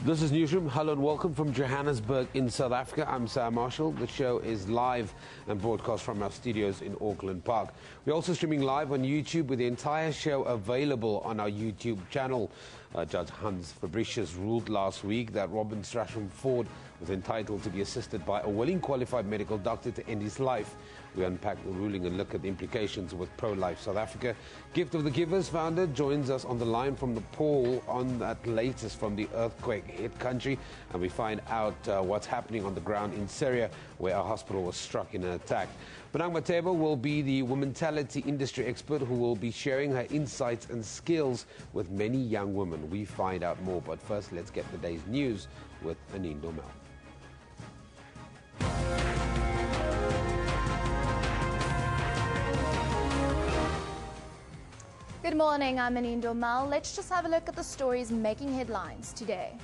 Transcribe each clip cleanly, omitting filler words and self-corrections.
This is Newsroom. Hello and welcome from Johannesburg in South Africa. I'm Sam Marshall. The show is live and broadcast from our studios in Auckland Park. We're also streaming live on YouTube with the entire show available on our YouTube channel. Judge Hans Fabricius ruled last week that Robin Strachan Ford was entitled to be assisted by a willing qualified medical doctor to end his life. We unpack the ruling and look at the implications with Pro-Life South Africa. Gift of the Givers founder joins us on the line from Nepal on that latest from the earthquake-hit country, and we find out what's happening on the ground in Syria, where a hospital was struck in an attack. Bonang Matebo will be the womentality industry expert who will be sharing her insights and skills with many young women. We find out more, but first let's get the day's news with Anindo Mel. Good morning, I'm Anindo Mel. Let's just have a look at the stories making headlines today.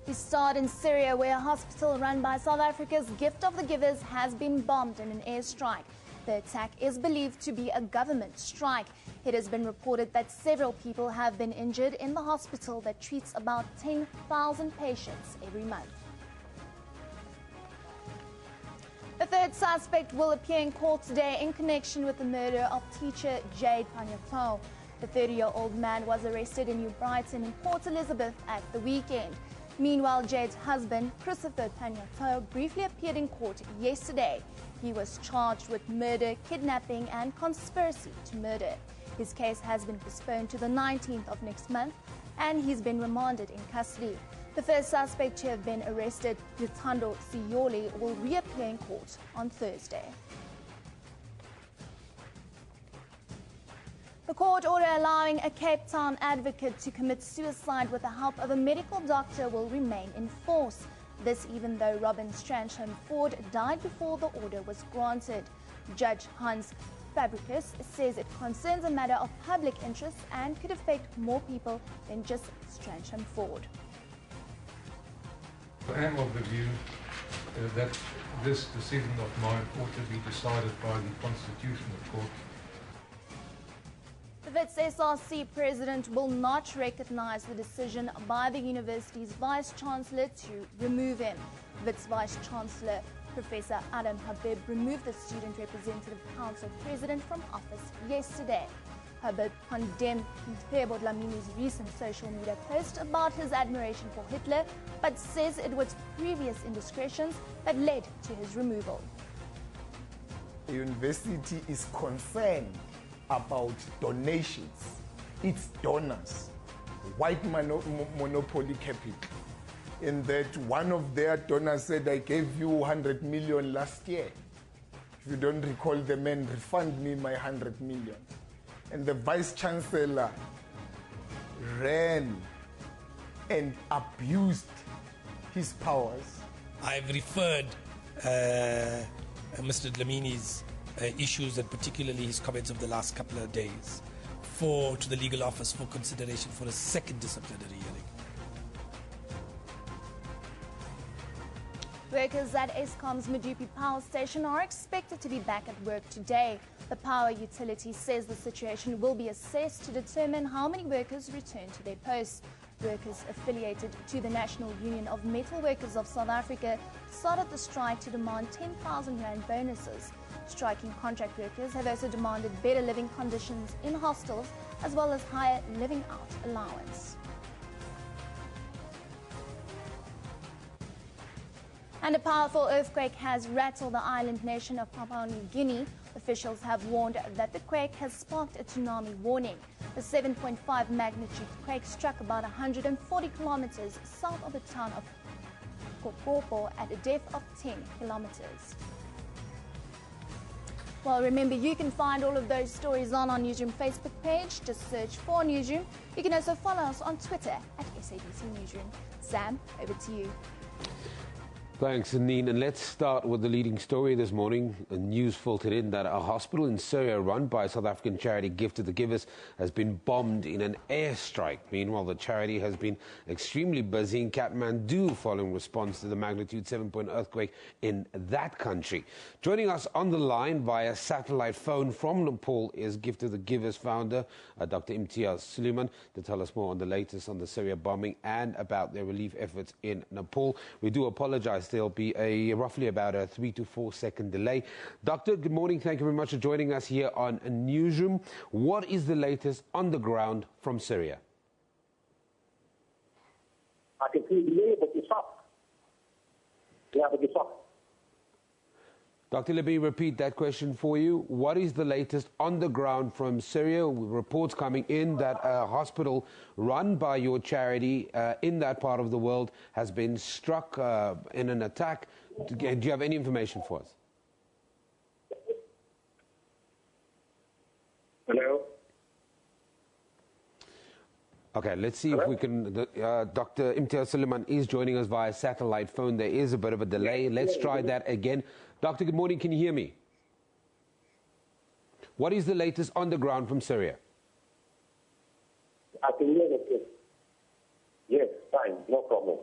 We start in Syria, where a hospital run by South Africa's Gift of the Givers has been bombed in an airstrike. The attack is believed to be a government strike. It has been reported that several people have been injured in the hospital that treats about 10,000 patients every month. A third suspect will appear in court today in connection with the murder of teacher Jade Panyatou. The 30-year-old man was arrested in New Brighton in Port Elizabeth at the weekend. Meanwhile, Jade's husband, Christopher Panyatou, briefly appeared in court yesterday. He was charged with murder, kidnapping and conspiracy to murder. His case has been postponed to the 19th of next month and he's been remanded in custody. The first suspect to have been arrested, Luthando Siyoli, will reappear in court on Thursday. The court order allowing a Cape Town advocate to commit suicide with the help of a medical doctor will remain in force. This even though Robin Strachan Ford died before the order was granted. Judge Hans Fabricius says it concerns a matter of public interest and could affect more people than just Strachan Ford. I am of the view that this decision of mine ought to be decided by the Constitutional Court. The Wits SRC president will not recognize the decision by the university's vice-chancellor to remove him. Wits vice-chancellor Professor Adam Habib removed the Student Representative Council president from office yesterday. Habib condemned Mthebo Dlamini's recent social media post about his admiration for Hitler, but says it was previous indiscretions that led to his removal. The university is concerned about donations, its donors, white monopoly capital, in that one of their donors said, I gave you 100 million last year. If you don't recall the man, refund me my 100 million. And the vice-chancellor ran and abused his powers. I've referred Mr. Dlamini's issues and particularly his comments of the last couple of days to the legal office for consideration for a second disciplinary hearing. Workers at Eskom's Medupi Power Station are expected to be back at work today. The power utility says the situation will be assessed to determine how many workers return to their posts. Workers affiliated to the National Union of Metal Workers of South Africa started the strike to demand 10,000 rand bonuses. Striking contract workers have also demanded better living conditions in hostels as well as higher living out allowance. And a powerful earthquake has rattled the island nation of Papua New Guinea. Officials have warned that the quake has sparked a tsunami warning. The 7.5 magnitude quake struck about 140 kilometers south of the town of Kokopo at a depth of 10 kilometers. Well, remember, you can find all of those stories on our Newsroom Facebook page. Just search for Newsroom. You can also follow us on Twitter at SABC Newsroom. Sam, over to you. Thanks, Anine. And let's start with the leading story this morning. News filtered in that a hospital in Syria run by South African charity Gift of the Givers has been bombed in an airstrike. Meanwhile, the charity has been extremely busy in Kathmandu following response to the magnitude 7-point earthquake in that country. Joining us on the line via satellite phone from Nepal is Gift of the Givers founder, Dr. Imtiaz Suleiman, to tell us more on the latest on the Syria bombing and about their relief efforts in Nepal. We do apologize. There'll be roughly about a 3 to 4 second delay. Doctor, good morning. Thank you very much for joining us here on Newsroom. What is the latest on the ground from Syria? I can see delay, but it's up. Yeah, but it's up. Dr. Let me repeat that question for you. What is the latest on the ground from Syria? Reports coming in that a hospital run by your charity in that part of the world has been struck in an attack. Do you have any information for us? Hello? Okay, let's see if we can... Dr. Imtiaz Suleiman is joining us via satellite phone. There is a bit of a delay. Let's try that again. Doctor, good morning. Can you hear me? What is the latest on the ground from Syria? I can hear that. Yes, fine, no problem.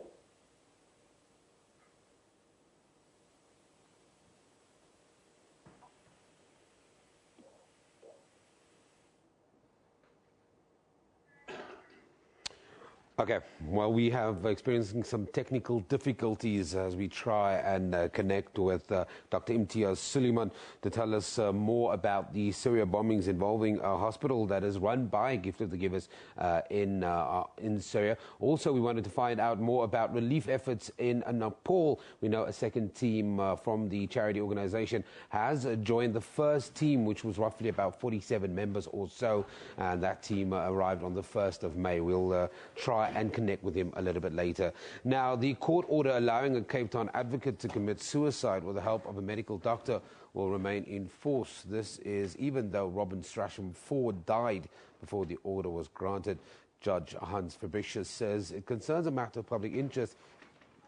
Okay, well, we have experiencing some technical difficulties as we try and connect with Dr. Imtiaz Suleiman to tell us more about the Syria bombings involving a hospital that is run by Gift of the Givers in Syria. Also, we wanted to find out more about relief efforts in Nepal. We know a second team from the charity organization has joined the first team, which was roughly about 47 members or so, and that team arrived on the 1st of May. We'll try and connect with him a little bit later. Now, the court order allowing a Cape Town advocate to commit suicide with the help of a medical doctor will remain in force. This is even though Robin Strasham Ford died before the order was granted. Judge Hans Fabricius says it concerns a matter of public interest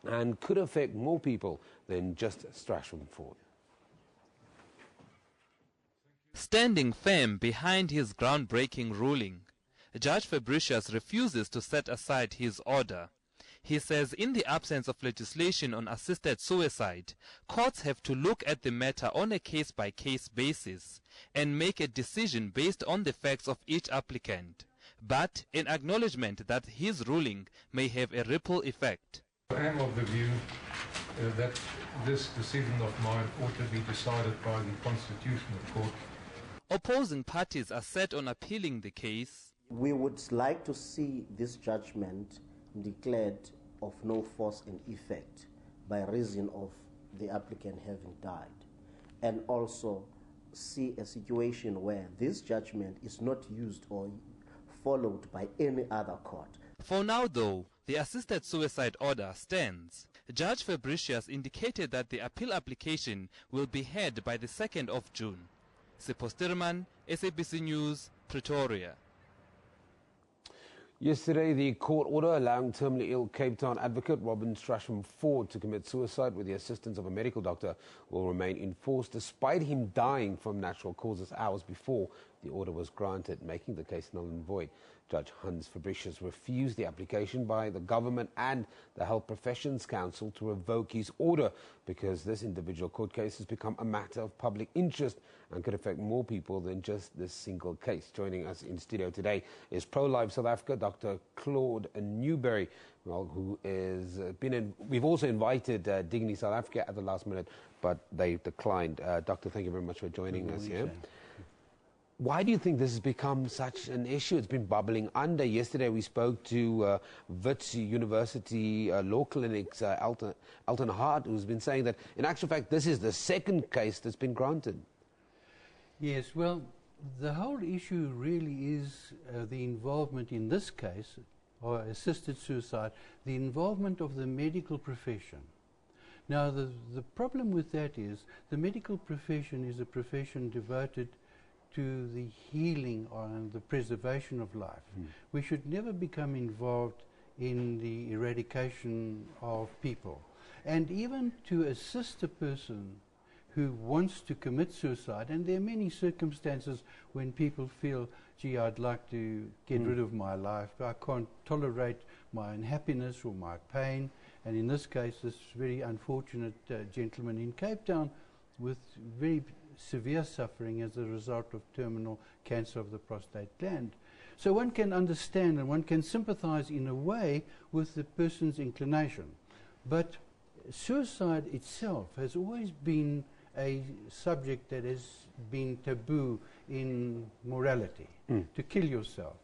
and could affect more people than just Strasham Ford. Standing firm behind his groundbreaking ruling, Judge Fabricius refuses to set aside his order. He says in the absence of legislation on assisted suicide, courts have to look at the matter on a case-by-case basis and make a decision based on the facts of each applicant, but in acknowledgement that his ruling may have a ripple effect. I am of the view that this decision of mine ought to be decided by the Constitutional Court. Opposing parties are set on appealing the case. We would like to see this judgment declared of no force and effect by reason of the applicant having died, and also see a situation where this judgment is not used or followed by any other court. For now, though, the assisted suicide order stands. Judge Fabricius indicated that the appeal application will be heard by the 2nd of June. Sipho Stirman, SABC News, Pretoria. Yesterday, the court order allowing terminally ill Cape Town advocate Robin Strasham Ford to commit suicide with the assistance of a medical doctor will remain in force despite him dying from natural causes hours before the order was granted, making the case null and void. Judge Hans Fabricius refused the application by the government and the Health Professions Council to revoke his order because this individual court case has become a matter of public interest and could affect more people than just this single case. Joining us in studio today is Pro-Life South Africa, Dr. Claude Newberry, who is we've also invited Dignity South Africa at the last minute, but they declined. Doctor, thank you very much for joining us here. Why do you think this has become such an issue? It's been bubbling under. Yesterday we spoke to Wits University Law Clinic's Elton Hart, who's been saying that, in actual fact, this is the second case that's been granted. Yes, well, the whole issue really is the involvement in this case, or assisted suicide, the involvement of the medical profession. Now, the problem with that is the medical profession is a profession devoted to the healing and the preservation of life. We should never become involved in the eradication of people. And even to assist a person who wants to commit suicide, and there are many circumstances when people feel, gee, I'd like to get rid of my life, but I can't tolerate my unhappiness or my pain. And in this case, this very unfortunate gentleman in Cape Town with very severe suffering as a result of terminal cancer of the prostate gland. So one can understand and one can sympathize in a way with the person's inclination. But suicide itself has always been a subject that has been taboo in morality, to kill yourself.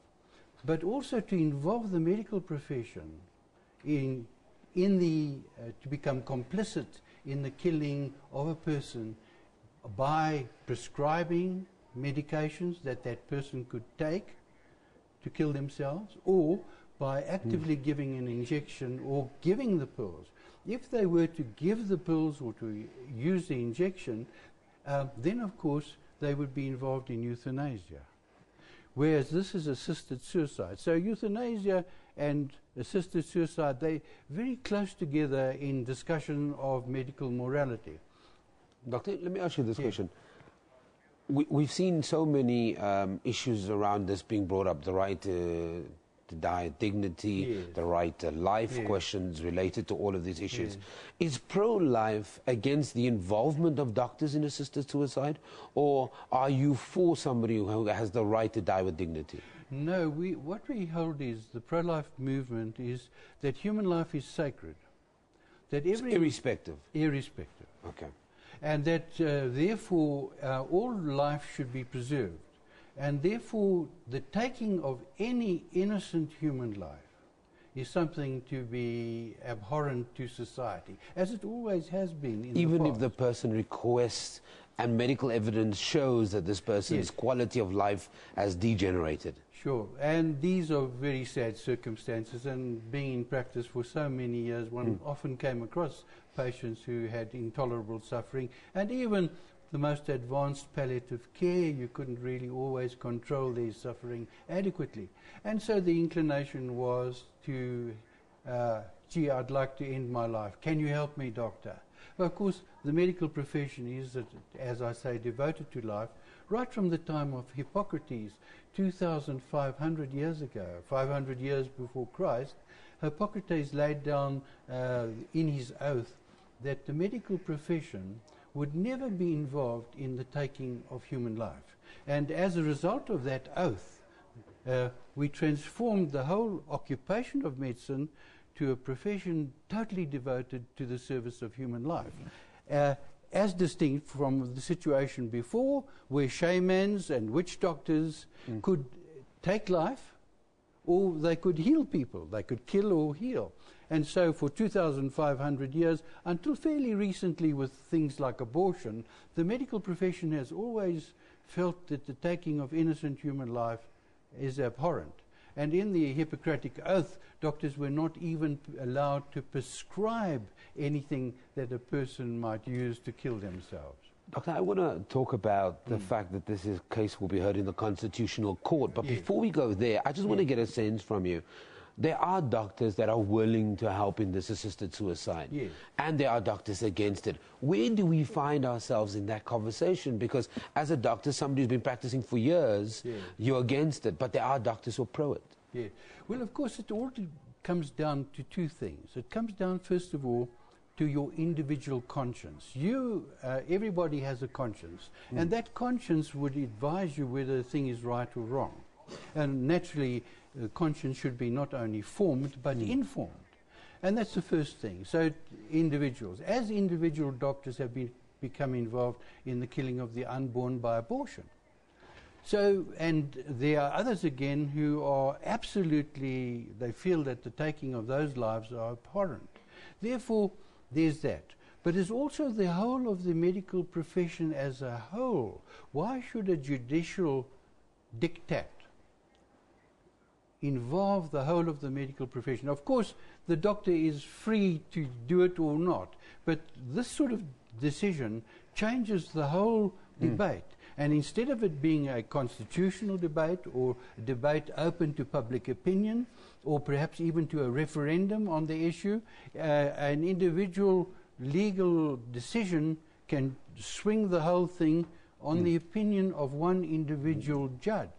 But also to involve the medical profession in to become complicit in the killing of a person by prescribing medications that that person could take to kill themselves, or by actively giving an injection or giving the pills. If they were to give the pills or to use the injection, then of course they would be involved in euthanasia. Whereas this is assisted suicide. So euthanasia and assisted suicide, they're very close together in discussion of medical morality. Doctor, let me ask you this question. We've seen so many issues around this being brought up, the right to die, dignity, the right to life, questions related to all of these issues. Is pro-life against the involvement of doctors in assisted suicide, or are you for somebody who has the right to die with dignity? No, what we hold is, the pro-life movement is that human life is sacred. That irrespective? Irrespective. Okay. And that therefore all life should be preserved. And therefore the taking of any innocent human life is something to be abhorrent to society, as it always has been in even the past. If the person requests and medical evidence shows that this person's quality of life has degenerated. Sure, and these are very sad circumstances, and being in practice for so many years, one often came across patients who had intolerable suffering, and even the most advanced palliative care, you couldn't really always control their suffering adequately. And so the inclination was to, gee, I'd like to end my life. Can you help me, doctor? Well, of course, the medical profession is, as I say, devoted to life, right from the time of Hippocrates, 2,500 years ago, 500 years before Christ. Hippocrates laid down in his oath that the medical profession would never be involved in the taking of human life. And as a result of that oath, we transformed the whole occupation of medicine to a profession totally devoted to the service of human life. As distinct from the situation before, where shamans and witch doctors could take life, or they could heal people. They could kill or heal. And so for 2,500 years, until fairly recently with things like abortion, the medical profession has always felt that the taking of innocent human life is abhorrent. And in the Hippocratic Oath, doctors were not even allowed to prescribe anything that a person might use to kill themselves. Doctor, I want to talk about the fact that this case will be heard in the Constitutional Court. But before we go there, I just want to get a sense from you. There are doctors that are willing to help in this assisted suicide. And there are doctors against it. Where do we find ourselves in that conversation? Because as a doctor, somebody who's been practicing for years, you're against it. But there are doctors who are pro it. Well, of course, it all comes down to two things. It comes down, first of all, to your individual conscience. Everybody has a conscience. And that conscience would advise you whether a thing is right or wrong. And naturally, conscience should be not only formed, but informed. And that's the first thing. So individuals, as individual doctors have become involved in the killing of the unborn by abortion. So, and there are others again who are absolutely, they feel that the taking of those lives are abhorrent. Therefore, there's that. But there's also the whole of the medical profession as a whole. Why should a judicial diktat involve the whole of the medical profession? Of course, the doctor is free to do it or not, but this sort of decision changes the whole debate. And instead of it being a constitutional debate or a debate open to public opinion or perhaps even to a referendum on the issue, an individual legal decision can swing the whole thing on the opinion of one individual judge.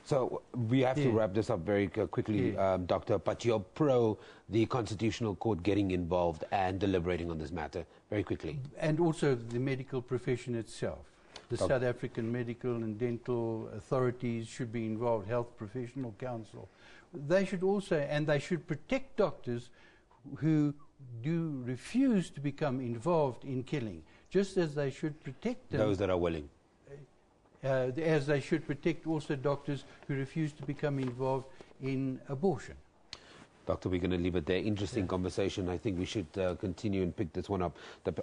So we have to wrap this up very quickly, Doctor. But you're pro the Constitutional Court getting involved and deliberating on this matter very quickly. And also the medical profession itself. The South African Medical and Dental Authorities should be involved, Health Professional Council. They should also, and they should protect doctors who do refuse to become involved in killing, just as they should protect them. Those that are willing. As they should protect also doctors who refuse to become involved in abortion. Doctor, we're going to leave it there. Interesting conversation. I think we should continue and pick this one up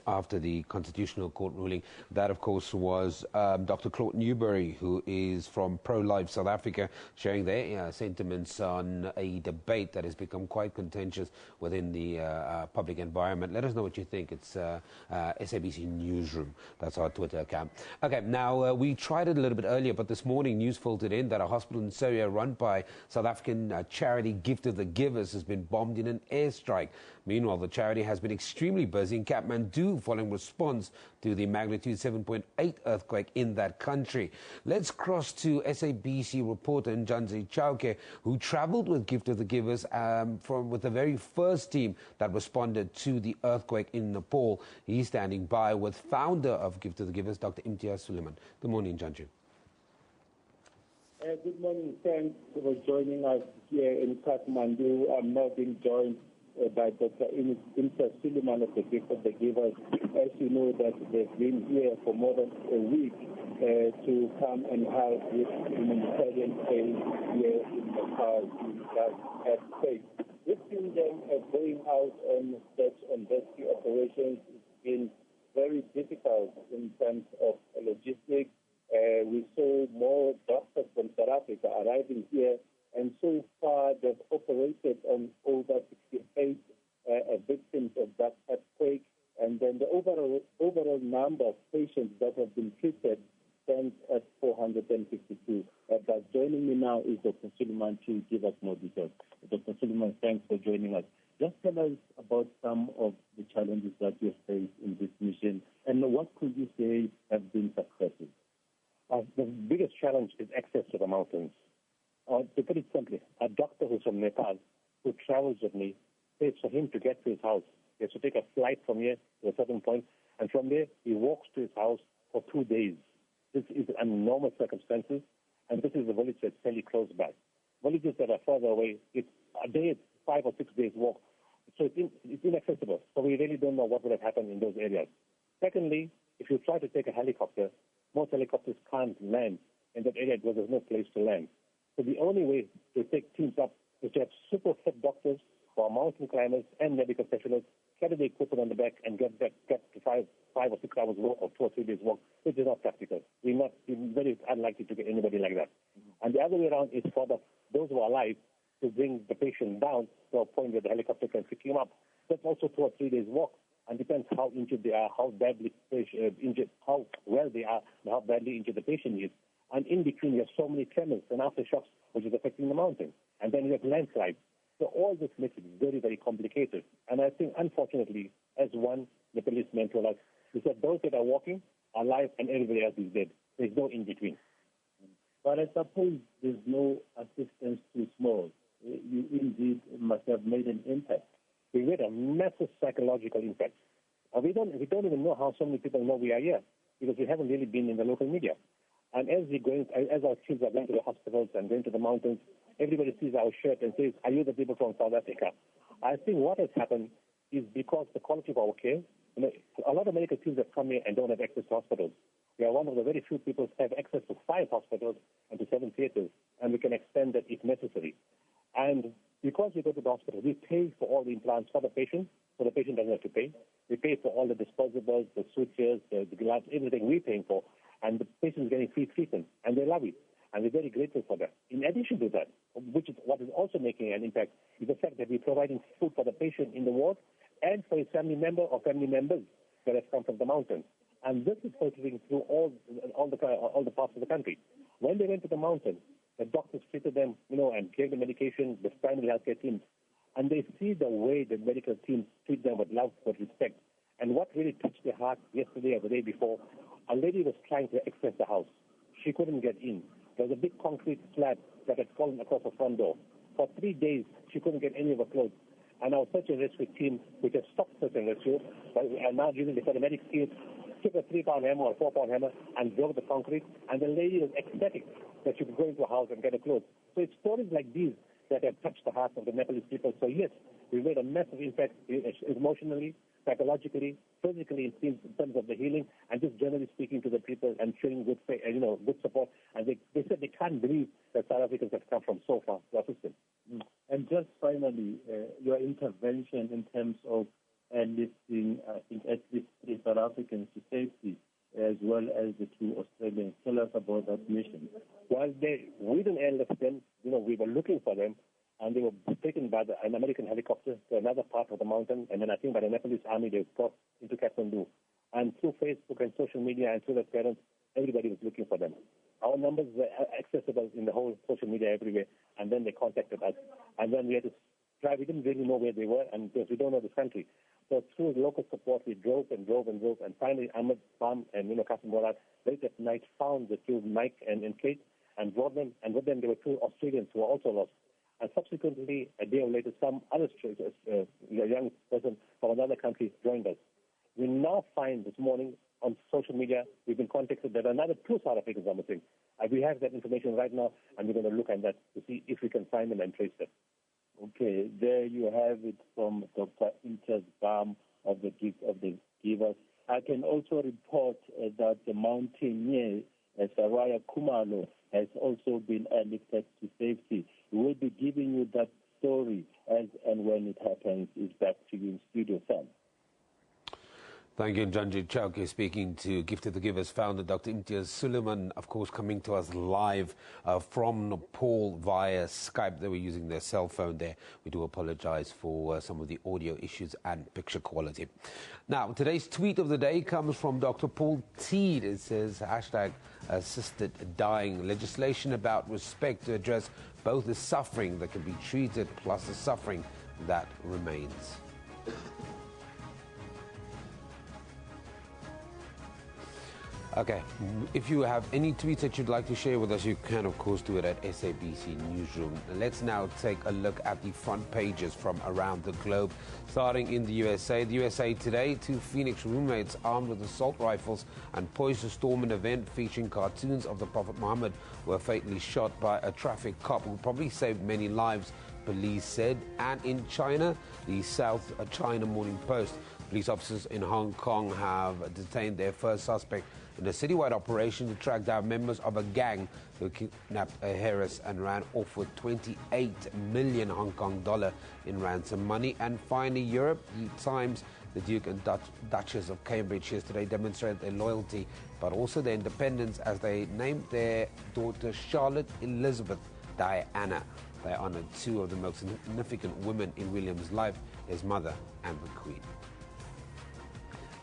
after the Constitutional Court ruling. That, of course, was Dr. Claude Newbury, who is from Pro-Life South Africa, sharing their sentiments on a debate that has become quite contentious within the public environment. Let us know what you think. It's SABC Newsroom. That's our Twitter account. Okay, now we tried it a little bit earlier, but this morning news filtered in that a hospital in Syria run by South African charity Gift of the Givers has been bombed in an airstrike. Meanwhile, the charity has been extremely busy in Kathmandu following response to the magnitude 7.8 earthquake in that country. Let's cross to SABC reporter Njanzi Chauke, who travelled with Gift of the Givers with the very first team that responded to the earthquake in Nepal. He's standing by with founder of Gift of the Givers, Dr. Imtiaz Suleiman. Good morning, Njanzi. Good morning. Thanks for joining us here in Kathmandu. I'm now being joined by Dr. Imtiaz Suleiman of the Gift of the Givers. As you know, that they've been here for more than a week to come and help with humanitarian aid here in Nepal in that earthquake. We've seen them going out on search and rescue operations. It's been very difficult in terms of logistics. We saw more doctors from South Africa arriving here, and so far they've operated on over 68 victims of that earthquake, and then the overall number of patients that have been treated stands at 452. But joining me now is Dr. Suleiman to give us more details. Dr. Suleiman, thanks for joining us. Just tell us about some of the challenges that you faced in this mission, and what could you say have been successful? The biggest challenge is access to the mountains. To put it simply, a doctor who's from Nepal who travels with me says for him to get to his house, he has to take a flight from here to a certain point, and from there he walks to his house for 2 days. This is enormous circumstances, and this is a village that's fairly close by. Villages that are further away, it's a day, 5 or 6 days walk, so it's inaccessible. So we really don't know what would have happened in those areas. Secondly, if you try to take a helicopter, most helicopters can't land in that area because there's no place to land. So the only way to take teams up is to have super fit doctors who are mountain climbers and medical specialists, carry the equipment on the back and get to 5 or 6 hours walk or 2 or 3 days walk, which is not practical. We're very unlikely to get anybody like that. And the other way around is for those who are alive to bring the patient down to a point where the helicopter can pick him up. That's also 2 or 3 days walk. And depends how injured they are, how badly injured, how well they are, and how badly injured the patient is. And in between, you have so many tremors and aftershocks, which is affecting the mountain. And then you have landslides. So all this makes it very, very complicated. And I think, unfortunately, as one Nepalese man told us, he said those that are walking are alive and everybody else is dead. There's no in between. But I suppose there's no assistance too small. You indeed must have made an impact. We made a massive psychological impact. We don't even know how so many people know we are here because we haven't really been in the local media. And as our kids are going to the hospitals and going to the mountains, everybody sees our shirt and says, "Are you the people from South Africa?" I think what has happened is because the quality of our care. A lot of medical teams have come here and don't have access to hospitals. We are one of the very few people who have access to 5 hospitals and to 7 theaters, and we can extend that if necessary. And because we go to the hospital, we pay for all the implants for the patient, so the patient doesn't have to pay. We pay for all the disposables, the sutures, the gloves, everything we're paying for, and the patient is getting free treatment, and they love it, and we're very grateful for that. In addition to that, which is what is also making an impact, is the fact that we're providing food for the patient in the ward and for his family member or family members that have come from the mountains. And this is filtering through all the parts of the country. When they went to the mountain, the doctors treated them, and gave them medication, the primary healthcare teams. And they see the way the medical teams treat them with love, with respect. And what really touched their heart yesterday or the day before, a lady was trying to access the house. She couldn't get in. There was a big concrete slab that had fallen across the front door. For 3 days, she couldn't get any of her clothes. And our search and rescue team, which has stopped search and rescue, and now using the paramedic skills, took a 3-pound hammer or 4-pound hammer and drove the concrete. And the lady was ecstatic that she could go into a house and get her clothes. So it's stories like these that have touched the hearts of the Nepalese people. So yes, we made a massive impact emotionally, psychologically, physically in terms of the healing, and just generally speaking to the people and showing good support. And they said they can't believe that South Africans have come from so far to assist them. And just finally, your intervention in terms of lifting, I think, at least 3 South Africans to safety, as well as the 2 Australians. Tell us about that mission. Well, we didn't airlift them. We were looking for them, and they were taken by an American helicopter to another part of the mountain, and then I think by the Nepalese army they were brought into Kathmandu. And through Facebook and social media and through their parents, everybody was looking for them. Our numbers were accessible in the whole social media everywhere, and then they contacted us. And then we had to try. We didn't really know where they were, and because we don't know this country. So through local support, we drove, and finally Ahmed, Bam, and Kasim Borat, late at night, found the 2, Mike and Kate, and brought them, and with them there were 2 Australians who were also lost. And subsequently, a day later, some other young person from another country joined us. We now find this morning on social media, we've been contacted that another 2 South Africans are missing. We have that information right now, and we're going to look at that to see if we can find them and trace them. Okay, there you have it from Dr. Imtiaz Bam of the Gift of the Givers. I can also report that the mountaineer, Saraya Kumalo, has also been airlifted to safety. We will be giving you that story as and when it happens. It's back to you in studio, Sam. Thank you, Janji Chowke, speaking to Gift of the Givers founder Dr. Imtiaz Suleiman, of course, coming to us live from Nepal via Skype. They were using their cell phone there. We do apologize for some of the audio issues and picture quality. Now, today's tweet of the day comes from Dr. Paul Teed. It says, #assisted dying. Legislation about respect to address both the suffering that can be treated plus the suffering that remains. Okay, if you have any tweets that you'd like to share with us, you can, of course, do it at SABC Newsroom. Let's now take a look at the front pages from around the globe, starting in the USA. The USA Today, 2 Phoenix roommates armed with assault rifles and poised to storm an event featuring cartoons of the Prophet Muhammad were fatally shot by a traffic cop who probably saved many lives, police said. And in China, the South China Morning Post, police officers in Hong Kong have detained their first suspect in a citywide operation to track down members of a gang who kidnapped a heiress and ran off with 28 million Hong Kong dollar in ransom money. And finally, Europe, the Times, the Duke and Duchess of Cambridge yesterday demonstrated their loyalty but also their independence as they named their daughter Charlotte Elizabeth Diana. They honoured 2 of the most significant women in William's life, his mother and the Queen.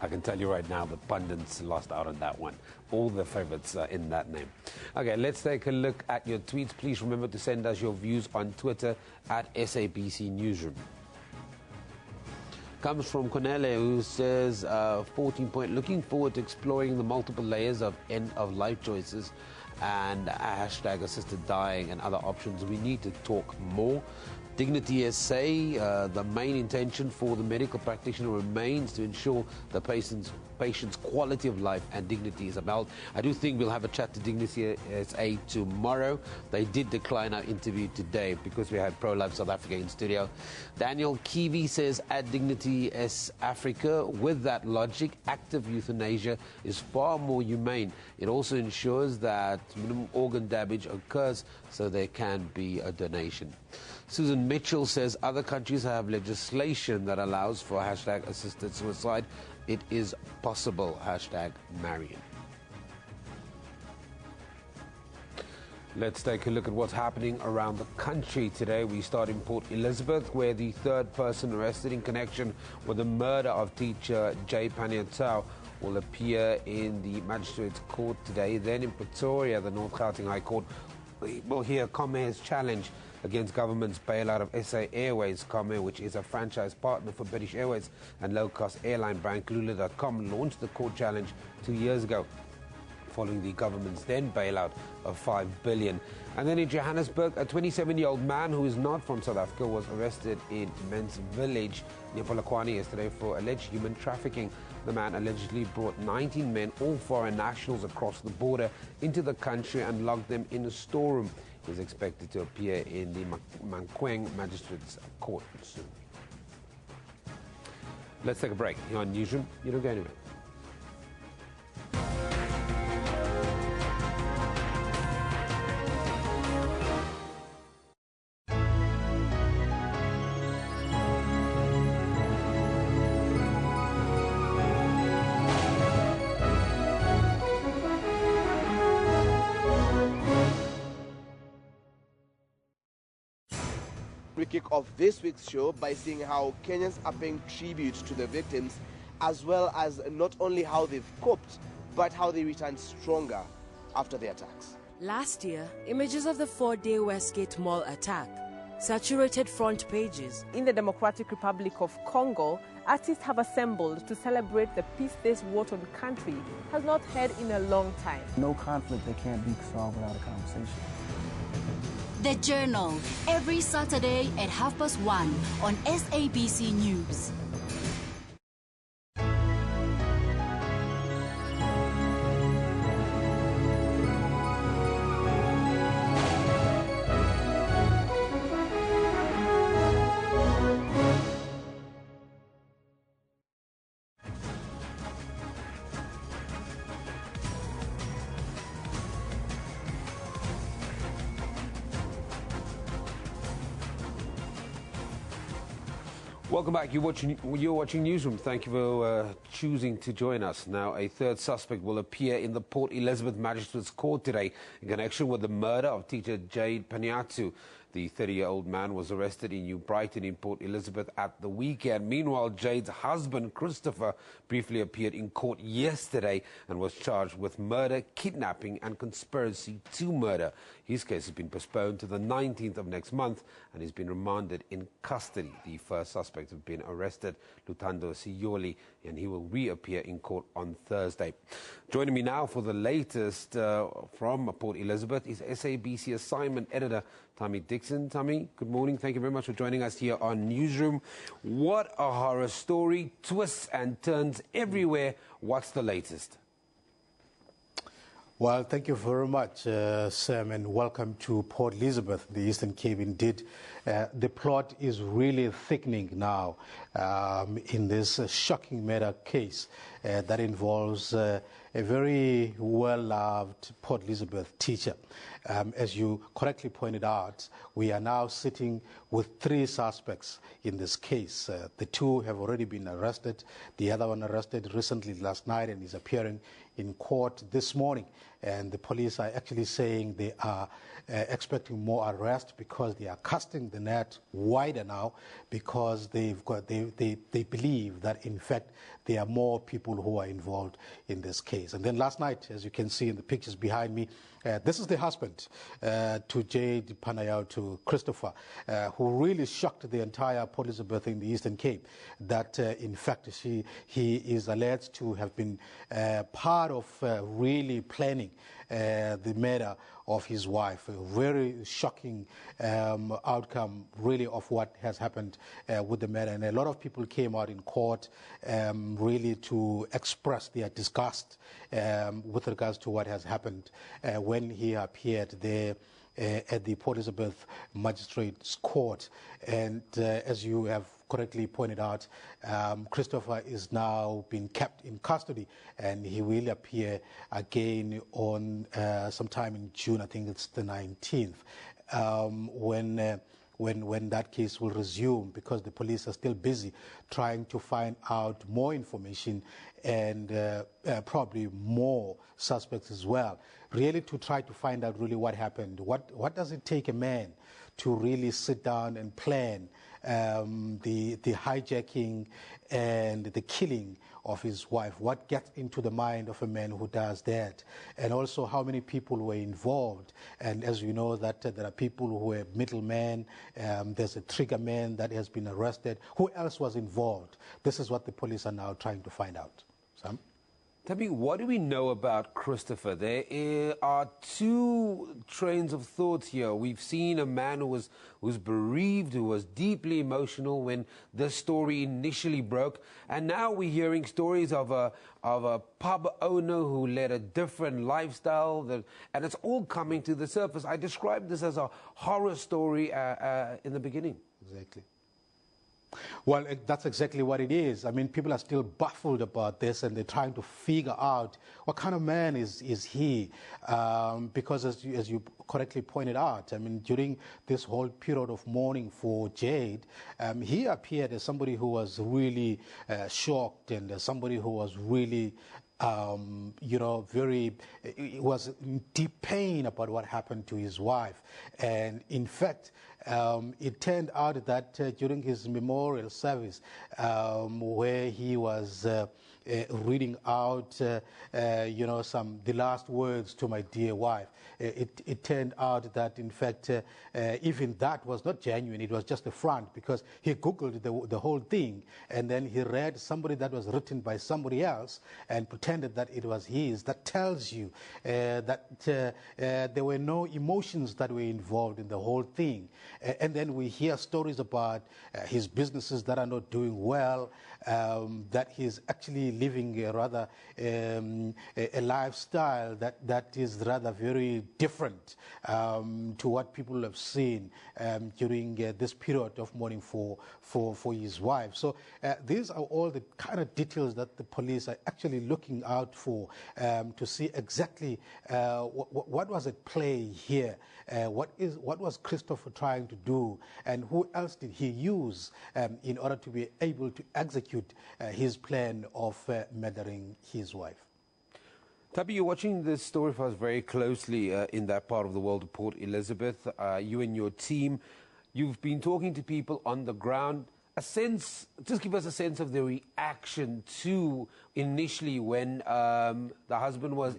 I can tell you right now, the pundits lost out on that one. All the favourites are in that name. Okay, let's take a look at your tweets. Please remember to send us your views on Twitter at SABC Newsroom. Comes from Cornelia, who says, 14-point, looking forward to exploring the multiple layers of end-of-life choices and #assisted dying and other options. We need to talk more. Dignity SA, the main intention for the medical practitioner remains to ensure the patient's quality of life and dignity is upheld. I do think we'll have a chat to Dignity SA tomorrow. They did decline our interview today because we had Pro-Life South Africa in studio. Daniel Kiwi says, at Dignity S Africa, with that logic, active euthanasia is far more humane. It also ensures that minimum organ damage occurs so there can be a donation. Susan Mitchell says other countries have legislation that allows for #assisted suicide. It is possible. #Marion. Let's take a look at what's happening around the country today. We start in Port Elizabeth, where the 3rd person arrested in connection with the murder of teacher Jay Paniatau will appear in the Magistrates Court today. Then in Pretoria, the North Gauteng High Court will hear Comair's challenge against government's bailout of SA Airways. Comair, which is a franchise partner for British Airways and low-cost airline brand Kulula.com, launched the court challenge 2 years ago, following the government's then bailout of 5 billion. And then in Johannesburg, a 27-year-old man who is not from South Africa was arrested in Men's Village near Polokwane yesterday for alleged human trafficking. The man allegedly brought 19 men, all foreign nationals, across the border into the country and locked them in a storeroom. He is expected to appear in the Mankweng Magistrates Court soon. Let's take a break. Here on Newsroom, you don't go anywhere. We kick off this week's show by seeing how Kenyans are paying tribute to the victims, as well as not only how they've coped, but how they returned stronger after the attacks. Last year, images of the 4-day Westgate Mall attack saturated front pages. In the Democratic Republic of Congo, artists have assembled to celebrate the peace this war-torn country has not had in a long time. No conflict that can't be solved without a conversation. The Journal, every Saturday at 1:30 on SABC News. Welcome back. You're watching Newsroom. Thank you for choosing to join us. Now, a third suspect will appear in the Port Elizabeth Magistrates Court today in connection with the murder of teacher Jade Panayiotou. The 30-year-old man was arrested in New Brighton in Port Elizabeth at the weekend. Meanwhile, Jade's husband, Christopher, briefly appeared in court yesterday and was charged with murder, kidnapping and conspiracy to murder. His case has been postponed to the 19th of next month and he's been remanded in custody. The first suspect has been arrested, Lutando Siyoli, and he will reappear in court on Thursday. Joining me now for the latest from Port Elizabeth is SABC assignment editor Tammy Dixon. Tammy, good morning. Thank you very much for joining us here on Newsroom. What a horror story. Twists and turns everywhere. What's the latest? Well, thank you very much, Sam, and welcome to Port Elizabeth, the Eastern Cape. Indeed, the plot is really thickening now in this shocking murder case that involves a very well-loved Port Elizabeth teacher. As you correctly pointed out, we are now sitting with 3 suspects in this case. The 2 have already been arrested. The other one arrested recently last night and is appearing in court this morning. And the police are actually saying they are expecting more arrests because they are casting the net wider now, because they believe that in fact there are more people who are involved in this case. And then last night, as you can see in the pictures behind me, this is the husband to Jade Panayiotou, Christopher, who really shocked the entire Port Elizabeth in the Eastern Cape, that in fact he is alleged to have been part of really planning the murder of his wife. A very shocking outcome, really, of what has happened with the murder. And a lot of people came out in court really to express their disgust with regards to what has happened when he appeared there at the Port Elizabeth Magistrates Court. And as you have correctly pointed out, Christopher is now being kept in custody, and he will appear again on sometime in June. I think it's the 19th, when that case will resume, because the police are still busy trying to find out more information and probably more suspects as well, really to try to find out really what happened. What does it take a man to really sit down and plan the hijacking and the killing of his wife. What gets into the mind of a man who does that? And also how many people were involved. And as you know, that there are people who were middlemen. There's a trigger man that has been arrested. Who else was involved? This is what the police are now trying to find out. Sam? Tabi, what do we know about Christopher? There are two trains of thought here. We've seen a man who's bereaved, who was deeply emotional when this story initially broke, and now we're hearing stories of a pub owner who led a different lifestyle, and it's all coming to the surface. I described this as a horror story in the beginning. Exactly. Well, that's exactly what it is. I mean, people are still baffled about this, and they're trying to figure out what kind of man is he, because as you correctly pointed out, I mean, during this whole period of mourning for Jade, he appeared as somebody who was really shocked, and somebody who was really was in deep pain about what happened to his wife. And in fact, it turned out that during his memorial service, where he was reading out, the last words to my dear wife, it turned out that, in fact, even that was not genuine. It was just a front, because he Googled the whole thing, and then he read somebody that was written by somebody else and pretended that it was his. That tells you that there were no emotions that were involved in the whole thing. And then we hear stories about his businesses that are not doing well, that he's actually living a lifestyle that is rather very different to what people have seen during this period of mourning for his wife. So these are all the kind of details that the police are actually looking out for, to see exactly what was at play here, what was Christopher trying to do, and who else did he use in order to be able to execute his plan of murdering his wife. Tabi, you're watching this story for us very closely in that part of the world of Port Elizabeth. You and your team, you've been talking to people on the ground. Just give us a sense of the reaction to initially when the husband was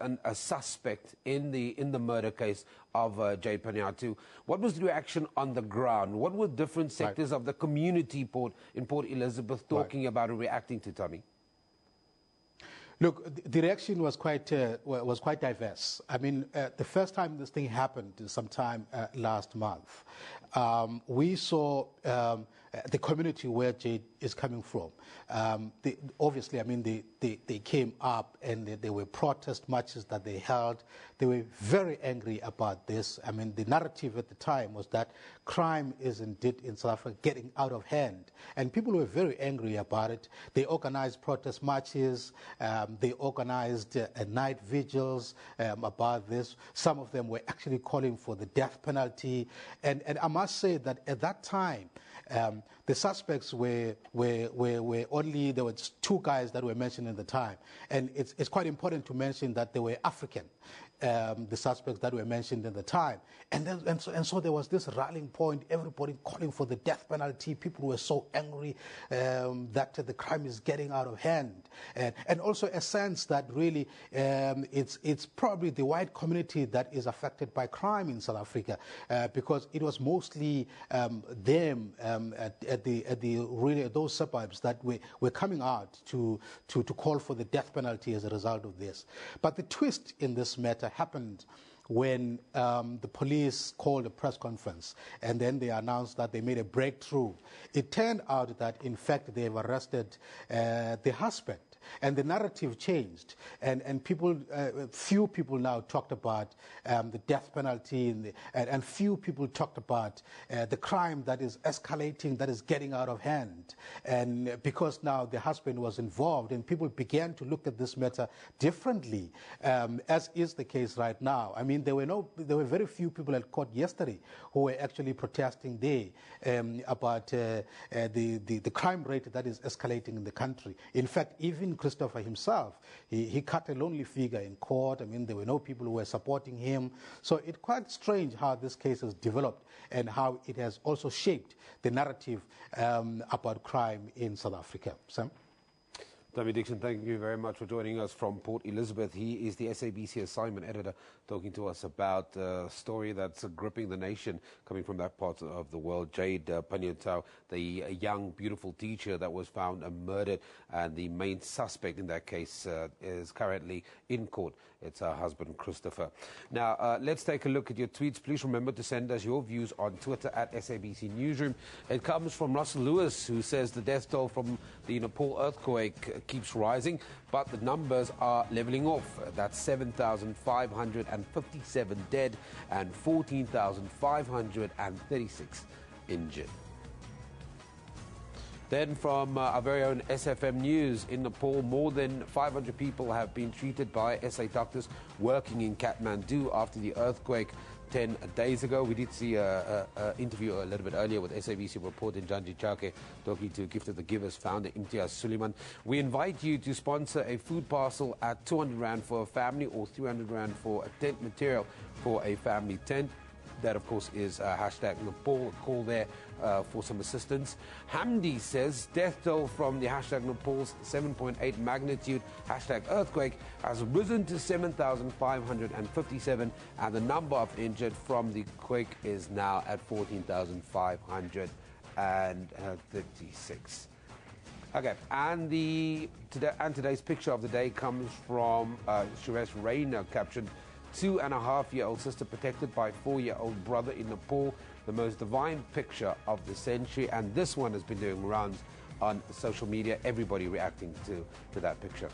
a suspect in the murder case of Jade Panayiotou. What was the reaction on the ground? What were different sectors of the community in Port Elizabeth talking about and reacting to, Tommy? Look, the reaction was quite diverse. I mean, the first time this thing happened, sometime last month, we saw the community where Jade is coming from. Obviously, I mean, they came up and there were protest marches that they held. They were very angry about this. I mean, the narrative at the time was that crime is indeed in South Africa getting out of hand. And people were very angry about it. They organized protest marches. They organized night vigils about this. Some of them were actually calling for the death penalty. And I must say that at that time, the suspects were only, there were two guys that were mentioned at the time. And it's quite important to mention that they were African, the suspects that were mentioned at the time. And so there was this rallying point, everybody calling for the death penalty. People were so angry that the crime is getting out of hand. And also a sense that really it's probably the white community that is affected by crime in South Africa, because it was mostly them at those suburbs that were coming out to call for the death penalty as a result of this. But the twist in this matter happened when the police called a press conference, and then they announced that they made a breakthrough. It turned out that, in fact, they've arrested the husband. And the narrative changed, and few people now talked about the death penalty, and few people talked about the crime that is escalating, that is getting out of hand. And because now the husband was involved, and people began to look at this matter differently, as is the case right now. I mean, there were very few people at court yesterday who were actually protesting there about the crime rate that is escalating in the country. In fact, even Christopher himself, he cut a lonely figure in court. I mean, there were no people who were supporting him. So it's quite strange how this case has developed and how it has also shaped the narrative about crime in South Africa. Sam? Tommy Dixon, thank you very much for joining us from Port Elizabeth. He is the SABC assignment editor, talking to us about a story that's gripping the nation coming from that part of the world. Jade Panyatou, the young, beautiful teacher that was found murdered, and the main suspect in that case is currently in court. It's her husband, Christopher. Now, let's take a look at your tweets. Please remember to send us your views on Twitter at SABC Newsroom. It comes from Russell Lewis, who says the death toll from the Nepal earthquake keeps rising, but the numbers are leveling off. That's 7,557 dead and 14,536 injured. Then from our very own SFM News, in Nepal, more than 500 people have been treated by SA doctors working in Kathmandu after the earthquake 10 days ago. We did see an interview a little bit earlier with SABC reporter Janji Chake talking to Gift of the Givers founder Imtiaz Suleiman. We invite you to sponsor a food parcel at 200 Rand for a family or 300 Rand for a tent material for a family tent. That, of course, is hashtag Nepal. Call there for some assistance. Hamdi says death toll from the hashtag Nepal's 7.8 magnitude hashtag earthquake has risen to 7,557, and the number of injured from the quake is now at 14,536. Okay, and today's picture of the day comes from Suresh Raina, captioned 2.5-year-old sister protected by 4-year-old brother in Nepal, the most divine picture of the century. And this one has been doing rounds on social media, everybody reacting to that picture.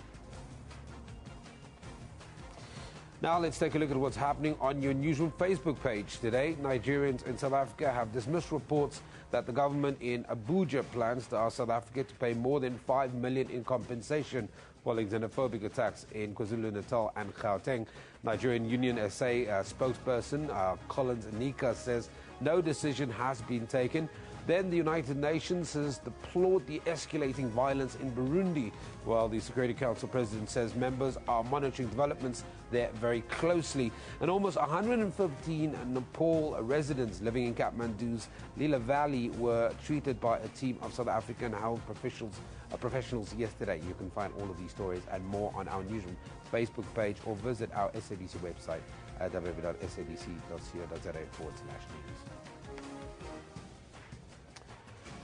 Now let's take a look at what's happening on your Newsroom Facebook page. Today, Nigerians in South Africa have dismissed reports that the government in Abuja plans to ask South Africa to pay more than 5 million in compensation following xenophobic attacks in KwaZulu-Natal and Gauteng. Nigerian Union SA spokesperson Collins Nika says no decision has been taken. Then the United Nations has deplored the escalating violence in Burundi, while the Security Council President says members are monitoring developments there very closely. And almost 115 Nepal residents living in Kathmandu's Lila Valley were treated by a team of South African health professionals yesterday. You can find all of these stories and more on our Newsroom Facebook page or visit our SABC website at www.sabc.co.za/news.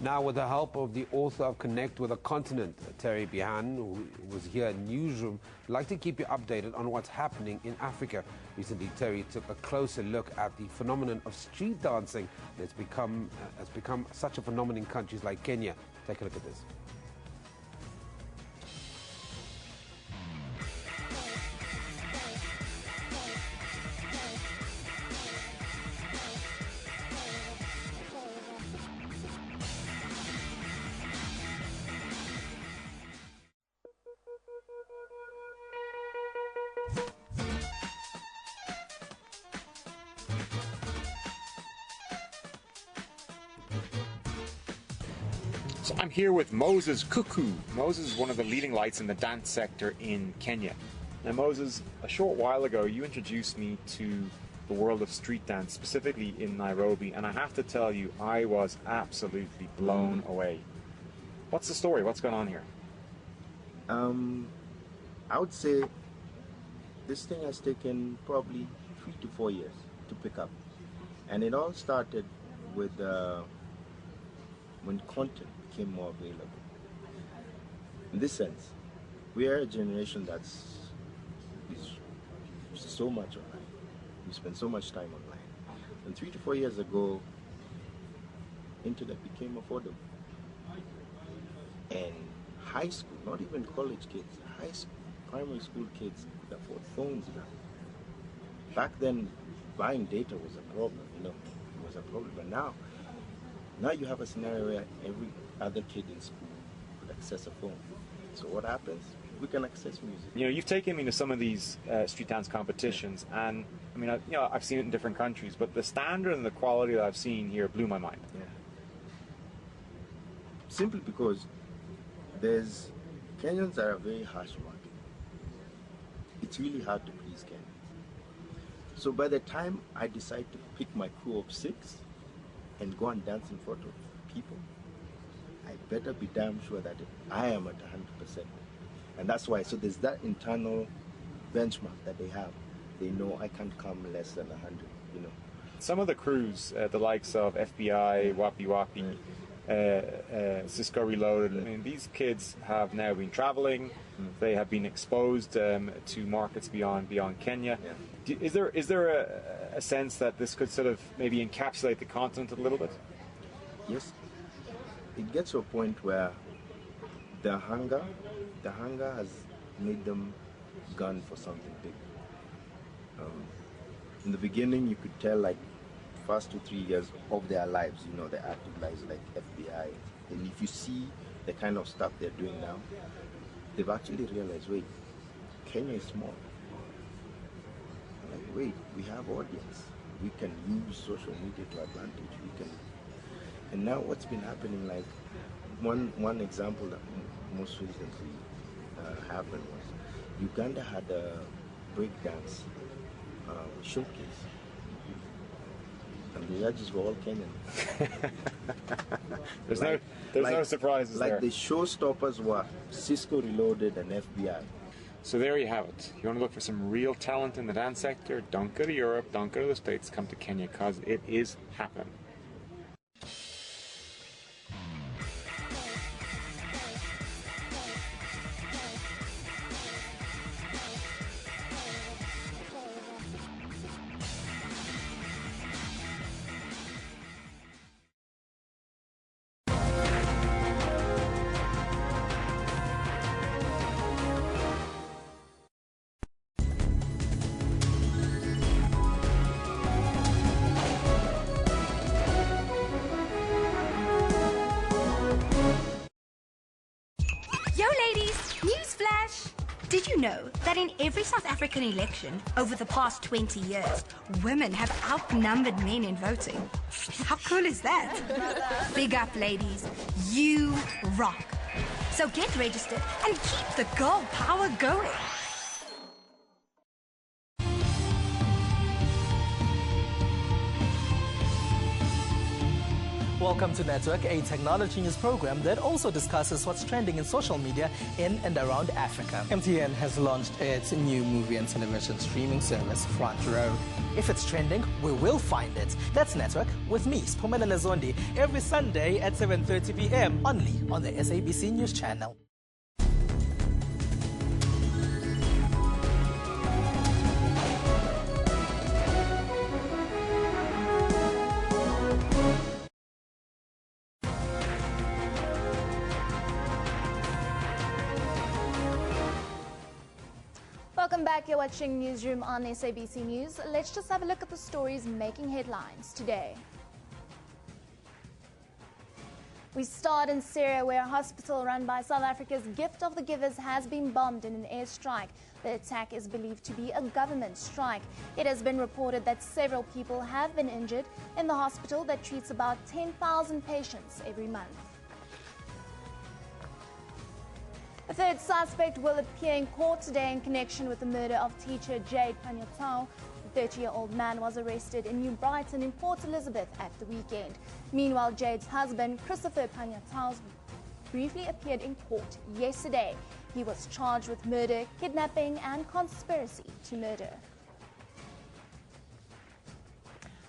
Now, with the help of the author of Connect with a Continent, Terry Bihan, who was here in Newsroom, I'd like to keep you updated on what's happening in Africa. Recently, Terry took a closer look at the phenomenon of street dancing that's become such a phenomenon in countries like Kenya. Take a look at this. So I'm here with Moses Kuku. Moses is one of the leading lights in the dance sector in Kenya. Now Moses, a short while ago you introduced me to the world of street dance, specifically in Nairobi, and I have to tell you, I was absolutely blown away. What's the story? What's going on here? I would say this thing has taken probably 3 to 4 years to pick up. And it all started with when content became more available. In this sense, we are a generation that's so much online. We spend so much time online. And 3 to 4 years ago, internet became affordable. And high school, not even college kids, high school, primary school kids could afford phones now. Back then, buying data was a problem, it was a problem. But now you have a scenario where every other kid in school could access a phone. So what happens? We can access music. You've taken me to some of these street dance competitions, and I've seen it in different countries, but the standard and the quality that I've seen here blew my mind. Yeah. Simply because there's Kenyans are a very harsh market. It's really hard to please Kenya. So by the time I decide to pick my crew of 6 and go and dance in front of people, I better be damn sure that I am at 100%. And that's why, so there's that internal benchmark that they have. They know I can't come less than 100, you know. Some of the crews, the likes of FBI, Wapi Wapi, Cisco Reloaded, I mean, these kids have now been traveling, they have been exposed to markets beyond Kenya. Yeah. Is there a sense that this could sort of maybe encapsulate the continent a little bit? Yes. It gets to a point where the hunger has made them gun for something big. In the beginning, you could tell, like, first 2-3 years of their lives, you know, their active lives, like FBI. And if you see the kind of stuff they're doing now, they've actually realized, wait, Kenya is small. Like, wait, we have audience. We can use social media to advantage. We can. And now what's been happening, like, one example that most recently happened was Uganda had a breakdance showcase. And the judges were all Kenyan. There's no surprises there. Like the showstoppers were Cisco Reloaded and FBI. So there you have it. You want to look for some real talent in the dance sector? Don't go to Europe, don't go to the States, come to Kenya, because it is happening. Did you know that in every South African election over the past 20 years, women have outnumbered men in voting? How cool is that? Big up, ladies. You rock. So get registered and keep the girl power going. Welcome to Network, a technology news program that also discusses what's trending in social media in and around Africa. MTN has launched its new movie and television streaming service, Front Row. If it's trending, we will find it. That's Network with me, Spumelele Zondi, every Sunday at 7:30 p.m. only on the SABC News Channel. Welcome back. You're watching Newsroom on SABC News. Let's just have a look at the stories making headlines today. We start in Syria, where a hospital run by South Africa's Gift of the Givers has been bombed in an airstrike. The attack is believed to be a government strike. It has been reported that several people have been injured in the hospital that treats about 10,000 patients every month. A third suspect will appear in court today in connection with the murder of teacher Jade Panyatau. The 30-year-old man was arrested in New Brighton in Port Elizabeth at the weekend. Meanwhile, Jade's husband, Christopher Panyatau, briefly appeared in court yesterday. He was charged with murder, kidnapping and conspiracy to murder.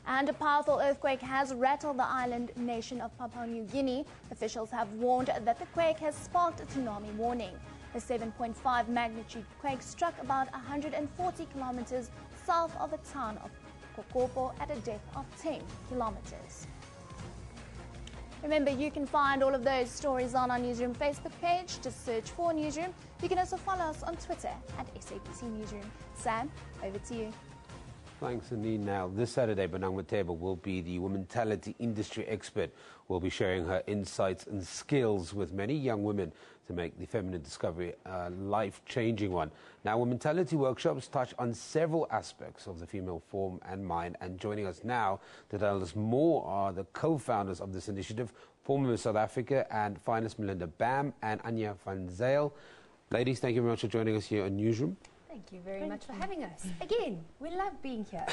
And a powerful earthquake has rattled the island nation of Papua New Guinea. Officials have warned that the quake has sparked a tsunami warning. A 7.5 magnitude quake struck about 140 kilometers south of the town of Kokopo at a depth of 10 kilometers. Remember, you can find all of those stories on our Newsroom Facebook page. Just search for Newsroom. You can also follow us on Twitter at SABC Newsroom. Sam, over to you. Thanks, Anine. Now, this Saturday, Bonang Matebo will be the womentality industry expert. Will be sharing her insights and skills with many young women to make the feminine discovery a life-changing one. Now, womentality workshops touch on several aspects of the female form and mind. And joining us now to tell us more are the co-founders of this initiative, former Miss South Africa and finalist Melinda Bam and Anya van Zyl. Ladies, thank you very much for joining us here on Newsroom. Thank you very much for having us. Again, we love being here.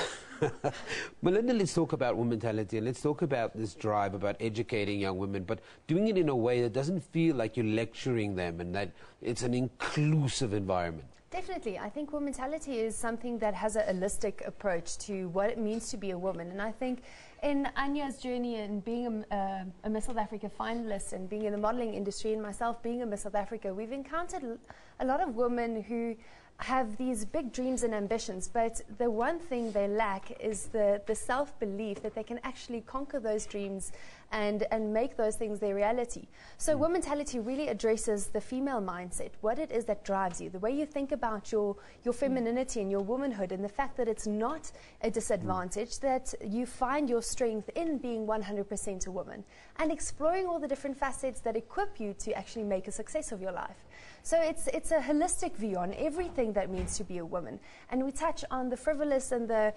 Melinda, let's talk about womentality and let's talk about this drive about educating young women, but doing it in a way that doesn't feel like you're lecturing them and that it's an inclusive environment. Definitely. I think womentality is something that has a holistic approach to what it means to be a woman. And I think in Anya's journey in being a Miss South Africa finalist and being in the modelling industry and myself being a Miss South Africa, we've encountered a lot of women who have these big dreams and ambitions, but the one thing they lack is the self-belief that they can actually conquer those dreams and make those things their reality. So womentality really addresses the female mindset, what it is that drives you, the way you think about your femininity and your womanhood, and the fact that it's not a disadvantage, that you find your strength in being 100% a woman and exploring all the different facets that equip you to actually make a success of your life. So it's a holistic view on everything that means to be a woman. And we touch on the frivolous and the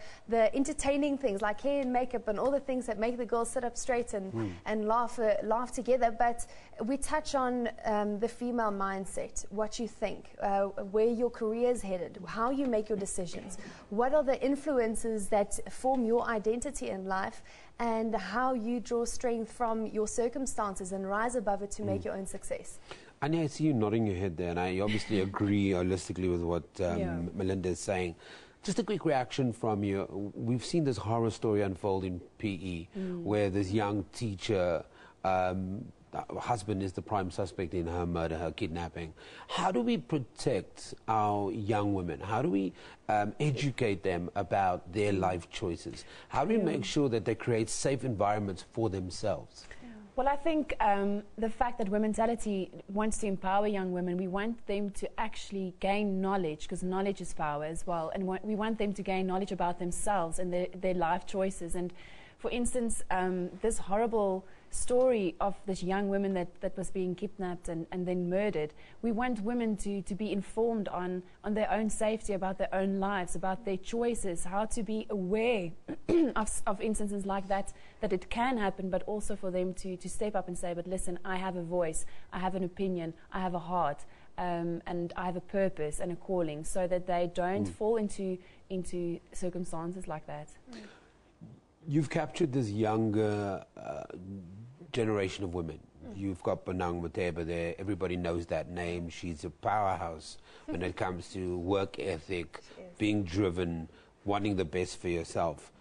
entertaining things like hair and makeup and all the things that make the girls sit up straight and laugh together. But we touch on the female mindset, what you think, where your career is headed, how you make your decisions, what are the influences that form your identity in life, and how you draw strength from your circumstances and rise above it to make your own success. Anya, I see you nodding your head there, and I obviously agree holistically with what Melinda is saying. Just a quick reaction from you. We've seen this horror story unfold in PE, where this young teacher, husband is the prime suspect in her murder, her kidnapping. How do we protect our young women? How do we educate them about their life choices? How do we make sure that they create safe environments for themselves? Well, I think the fact that womentality wants to empower young women, we want them to actually gain knowledge, because knowledge is power as well, and we want them to gain knowledge about themselves and their life choices. And for instance, this horrible story of this young woman that was being kidnapped and then murdered, we want women to be informed on their own safety, about their own lives, about their choices, how to be aware of instances like that it can happen, but also for them to step up and say, but listen, I have a voice, I have an opinion, I have a heart, and I have a purpose and a calling, so that they don't fall into circumstances like that. You've captured this younger generation of women. You've got Bonang Moteba there. Everybody knows that name. She's a powerhouse when it comes to work ethic, being driven, wanting the best for yourself.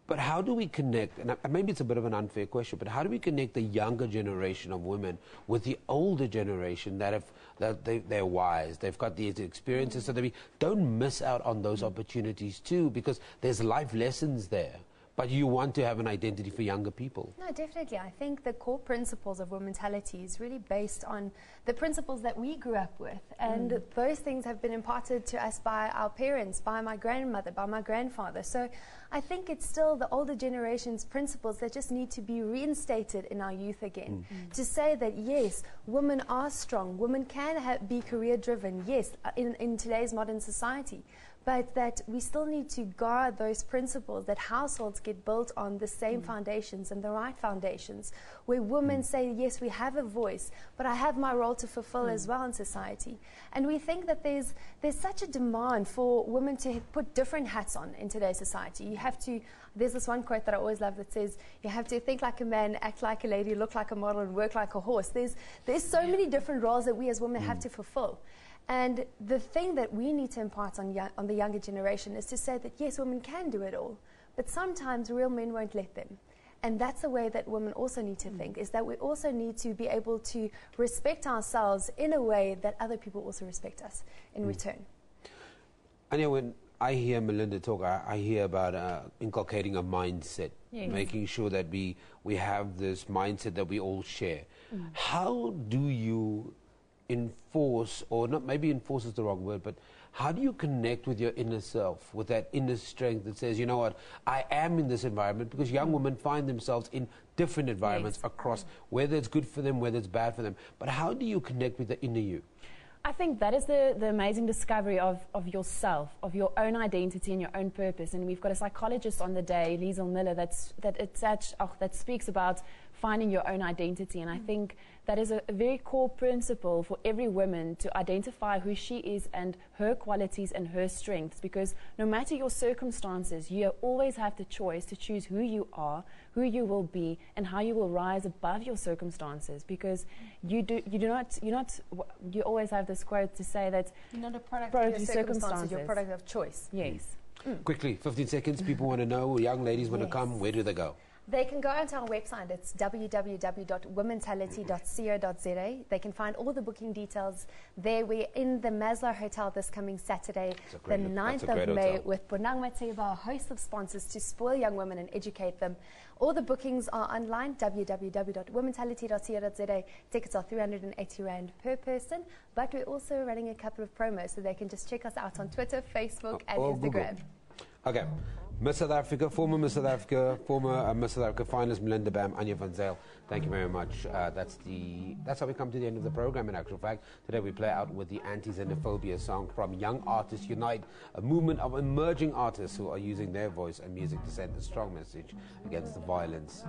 But how do we connect, and maybe it's a bit of an unfair question, but how do we connect the younger generation of women with the older generation they're wise, they've got these experiences, so that we don't miss out on those opportunities too, because there's life lessons there. But you want to have an identity for younger people. No, definitely. I think the core principles of womentality is really based on the principles that we grew up with. And those things have been imparted to us by our parents, by my grandmother, by my grandfather. So I think it's still the older generation's principles that just need to be reinstated in our youth again. To say that, yes, women are strong, women can be career-driven, yes, in today's modern society. But that we still need to guard those principles, that households get built on the same foundations and the right foundations, where women say, yes, we have a voice, but I have my role to fulfill as well in society. And we think that there's such a demand for women to put different hats on in today's society. You have to, there's this one quote that I always love that says, you have to think like a man, act like a lady, look like a model, and work like a horse. There's so many different roles that we as women have to fulfill. And the thing that we need to impart on the younger generation is to say that, yes, women can do it all, but sometimes real men won't let them. And that's the way that women also need to think, is that we also need to be able to respect ourselves in a way that other people also respect us in return. Anya, when I hear Melinda talk, I hear about inculcating a mindset, making sure that we have this mindset that we all share. How do you enforce, or not, maybe enforce is the wrong word, but how do you connect with your inner self, with that inner strength that says, you know what, I am in this environment? Because young women find themselves in different environments across, whether it's good for them, whether it's bad for them. But how do you connect with the inner you? I think that is the amazing discovery of yourself, of your own identity and your own purpose. And we've got a psychologist on the day, Liesl Miller, that speaks about finding your own identity. And I think that is a very core principle for every woman, to identify who she is and her qualities and her strengths, because no matter your circumstances, you always have the choice to choose who you are, who you will be, and how you will rise above your circumstances, because you always have this quote to say that you're not a product of your circumstances, you're a product of choice. Yes. Quickly, 15 seconds. People want to know, young ladies want to come, where do they go? They can go onto our website. It's www.womentality.co.za. They can find all the booking details there. We're in the Maslow Hotel this coming Saturday, the 9th of May, with Bonang Mateba, a host of sponsors to spoil young women and educate them. All the bookings are online, www.womentality.co.za. Tickets are 380 Rand per person, but we're also running a couple of promos, so they can just check us out on Twitter, Facebook, and Instagram. Google. Okay. Miss South Africa, former Miss South Africa, former Miss South Africa finalist Melinda Bam, Anya van Zyl. Thank you very much. That's how we come to the end of the program, in actual fact. Today we play out with the Anti-Xenophobia song from Young Artists Unite, a movement of emerging artists who are using their voice and music to send a strong message against violence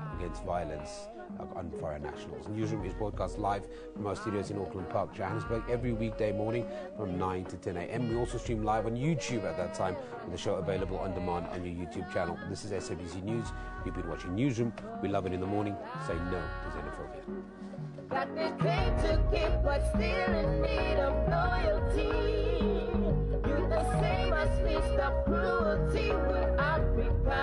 on foreign nationals. Newsroom is broadcast live from our studios in Auckland Park, Johannesburg, every weekday morning from 9 to 10 a.m. We also stream live on YouTube at that time, with the show available on demand on your YouTube channel. This is SABC News. You've been watching Newsroom. We love it in the morning. Say no to xenophobia. Got this claim to keep, but still in need of loyalty. You the same as me, stop cruelty with Africa.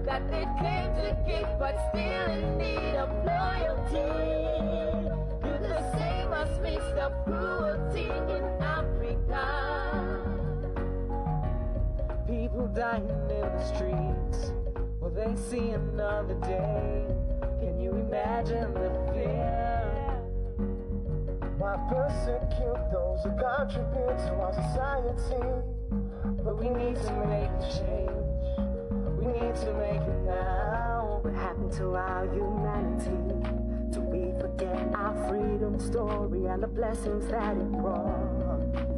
Got this claim to keep, but still in need of loyalty. You the same as me, stop cruelty in Africa. People dying in the streets, will they see another day? Can you imagine the fear? Why persecute those who contribute to our society? But we need to make a change. We need to make it now. What happened to our humanity? Do we forget our freedom story and the blessings that it brought?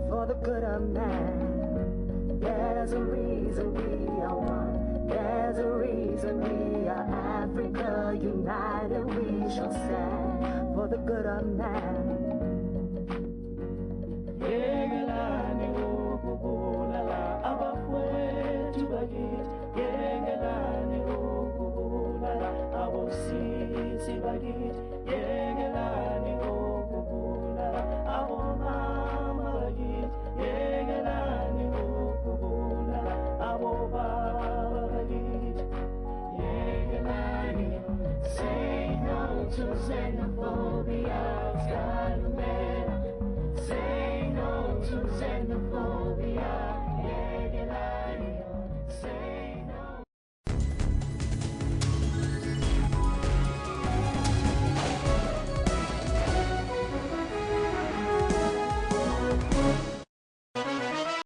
For the good of man, there's a reason we are one. There's a reason we are Africa united. We shall stand for the good of man.